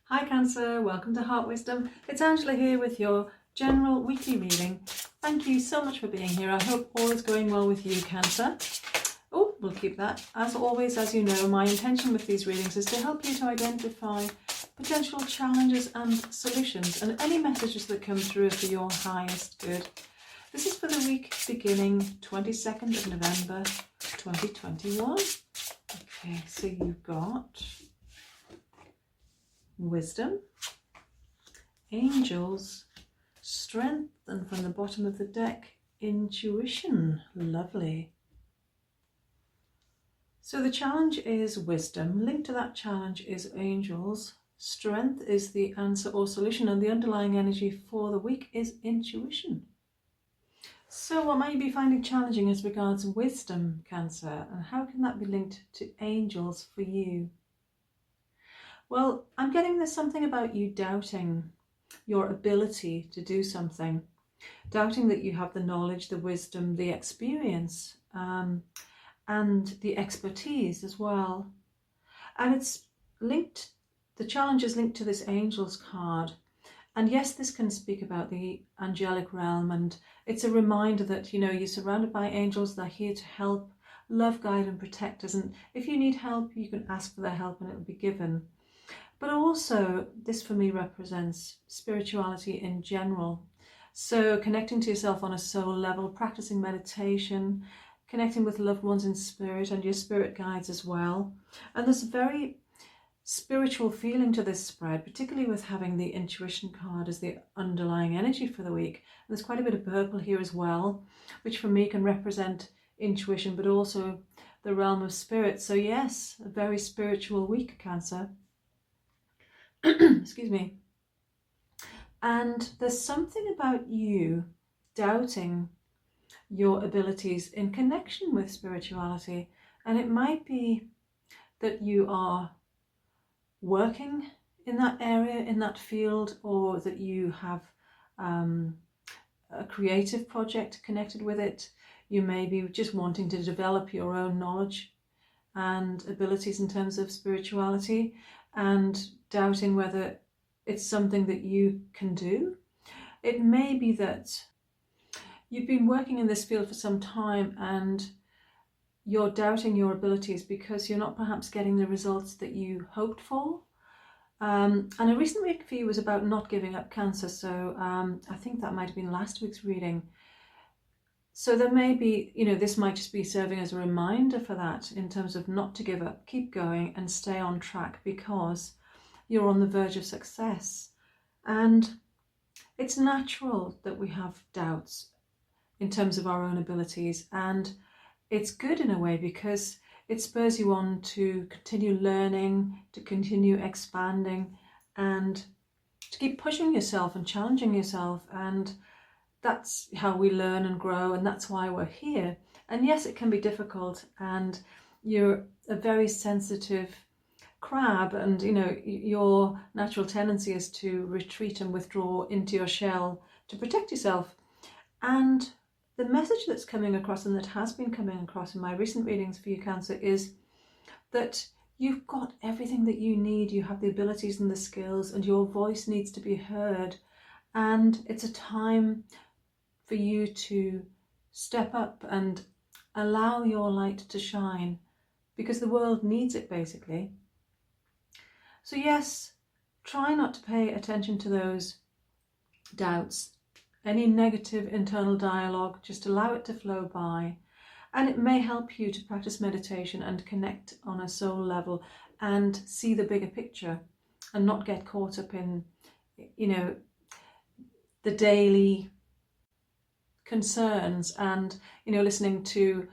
Hi Cancer, welcome to Heart Wisdom. It's Angela here with your general weekly reading. Thank you so much for being here. I hope all is going well with you, Cancer. Oh, we'll keep that. As always, as you know, my intention with these readings is to help you to identify potential challenges and solutions, and any messages that come through are for your highest good. This is for the week beginning 22nd of November 2021. Okay, so you've got wisdom, angels, strength, and from the bottom of the deck, intuition. Lovely. So the challenge is wisdom. Linked to that challenge is angels. Strength is the answer or solution, and the underlying energy for the week is intuition. So what might you be finding challenging as regards wisdom, Cancer, and how can that be linked to angels for you? Well, I'm getting there's something about you doubting your ability to do something, doubting that you have the knowledge, the wisdom, the experience, and the expertise as well. And it's linked, the challenge is linked to this Angels card. And yes, this can speak about the angelic realm, and it's a reminder that, you know, you're surrounded by angels. They're here to help, love, guide, and protect us. And if you need help, you can ask for their help and it will be given. But also, this for me represents spirituality in general. So connecting to yourself on a soul level, practicing meditation, connecting with loved ones in spirit and your spirit guides as well. And there's a very spiritual feeling to this spread, particularly with having the intuition card as the underlying energy for the week. And there's quite a bit of purple here as well, which for me can represent intuition, but also the realm of spirit. So yes, a very spiritual week, Cancer. Excuse me. And there's something about you doubting your abilities in connection with spirituality, and it might be that you are working in that area, in that field, or that you have a creative project connected with it. You may be just wanting to develop your own knowledge and abilities in terms of spirituality, and doubting whether it's something that you can do. It may be that you've been working in this field for some time and you're doubting your abilities because you're not perhaps getting the results that you hoped for. And a recent week for you was about not giving up, Cancer. So I think that might have been last week's reading. So there may be, you know, this might just be serving as a reminder for that, in terms of not to give up, keep going and stay on track, because you're on the verge of success. And it's natural that we have doubts in terms of our own abilities, and it's good in a way because it spurs you on to continue learning, to continue expanding, and to keep pushing yourself and challenging yourself. And that's how we learn and grow, and that's why we're here. And yes, it can be difficult, and you're a very sensitive crab, and you know, your natural tendency is to retreat and withdraw into your shell to protect yourself. And the message that's coming across, and that has been coming across in my recent readings for you, Cancer, is that you've got everything that you need. You have the abilities and the skills, and your voice needs to be heard. And it's a time for you to step up and allow your light to shine, because the world needs it, basically. So yes, try not to pay attention to those doubts, any negative internal dialogue. Just allow it to flow by. And it may help you to practice meditation and connect on a soul level and see the bigger picture, and not get caught up in, you know, the daily concerns and, you know, listening to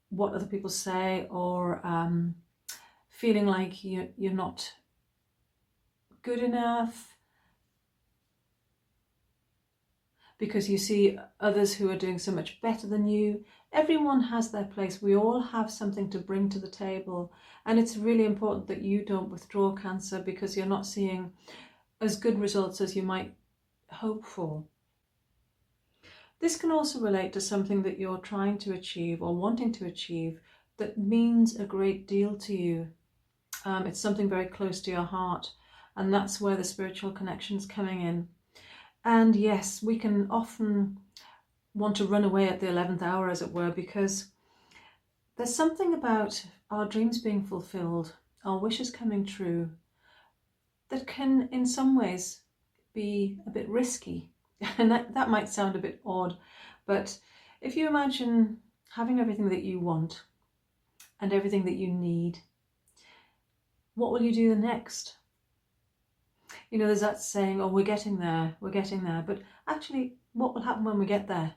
what other people say, or feeling like you're not good enough because you see others who are doing so much better than you. Everyone has their place. We all have something to bring to the table, and it's really important that you don't withdraw, Cancer, because you're not seeing as good results as you might hope for. This can also relate to something that you're trying to achieve or wanting to achieve that means a great deal to you. It's something very close to your heart. And that's where the spiritual connection's coming in. And yes, we can often want to run away at the 11th hour, as it were, because there's something about our dreams being fulfilled, our wishes coming true, that can in some ways be a bit risky. And that might sound a bit odd, but if you imagine having everything that you want and everything that you need, what will you do next? You know, there's that saying, oh, we're getting there, but actually, what will happen when we get there?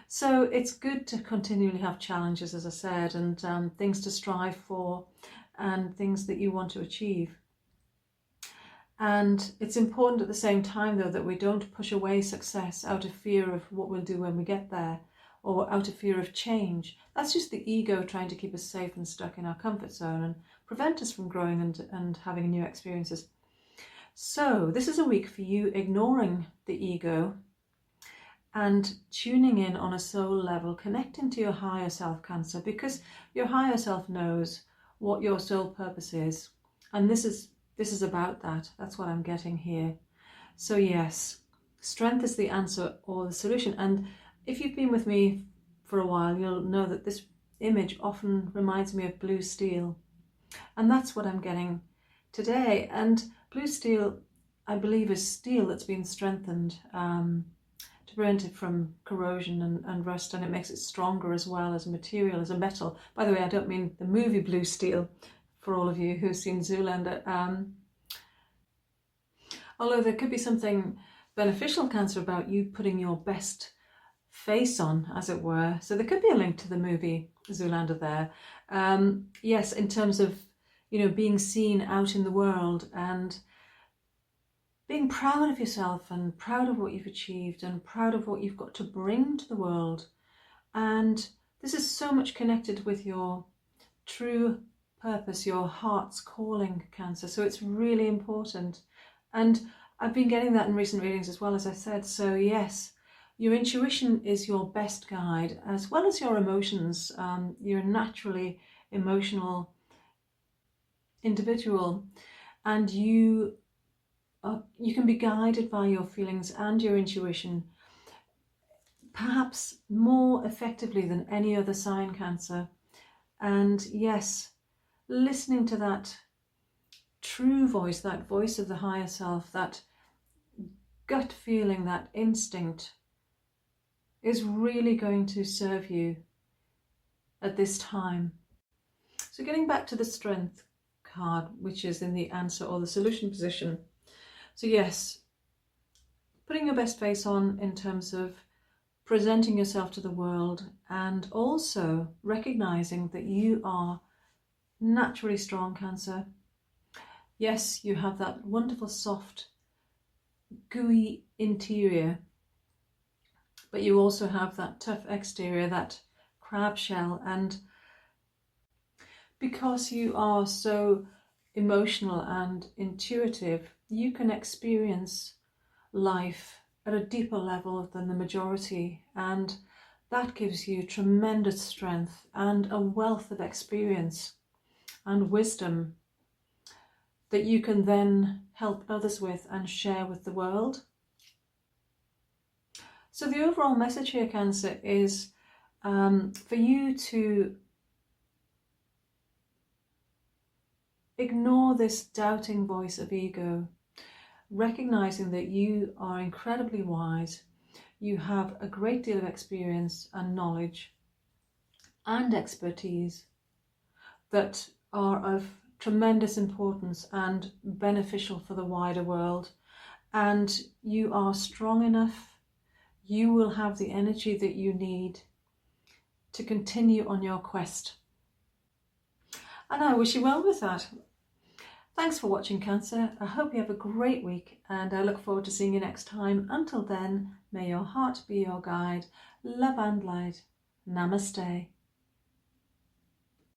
So it's good to continually have challenges, as I said, and things to strive for and things that you want to achieve. And it's important at the same time, though, that we don't push away success out of fear of what we'll do when we get there, or out of fear of change. That's just the ego trying to keep us safe and stuck in our comfort zone and prevent us from growing and having new experiences. So this is a week for you ignoring the ego and tuning in on a soul level, connecting to your higher self, Cancer, because your higher self knows what your soul purpose is. And this is about that. That's what I'm getting here. So yes, strength is the answer or the solution. And if you've been with me for a while, you'll know that this image often reminds me of blue steel. And that's what I'm getting today. And blue steel, I believe, is steel that's been strengthened to prevent it from corrosion and rust, and it makes it stronger as well as a material, as a metal. By the way, I don't mean the movie Blue Steel, for all of you who've seen Zoolander. Although there could be something beneficial, Cancer, about you putting your best face on, as it were. So there could be a link to the movie Zoolander there. Yes, in terms of, you know, being seen out in the world and being proud of yourself and proud of what you've achieved and proud of what you've got to bring to the world. And this is so much connected with your true purpose, your heart's calling, Cancer. So it's really important. And I've been getting that in recent readings as well, as I said. So yes, your intuition is your best guide, as well as your emotions. You're a naturally emotional individual, and you can be guided by your feelings and your intuition, perhaps more effectively than any other sign, Cancer. And yes, listening to that true voice, that voice of the higher self, that gut feeling, that instinct, is really going to serve you at this time. So getting back to the strength card, which is in the answer or the solution position. So yes, putting your best face on in terms of presenting yourself to the world, and also recognizing that you are naturally strong, Cancer. Yes, you have that wonderful, soft, gooey interior, but you also have that tough exterior, that crab shell. And because you are so emotional and intuitive, you can experience life at a deeper level than the majority, and that gives you tremendous strength and a wealth of experience and wisdom that you can then help others with and share with the world. So the overall message here, Cancer, is for you to ignore this doubting voice of ego, recognizing that you are incredibly wise, you have a great deal of experience and knowledge and expertise that are of tremendous importance and beneficial for the wider world. And you are strong enough, you will have the energy that you need to continue on your quest. And I wish you well with that. Thanks for watching, Cancer. I hope you have a great week, and I look forward to seeing you next time. Until then, may your heart be your guide. Love and light. Namaste.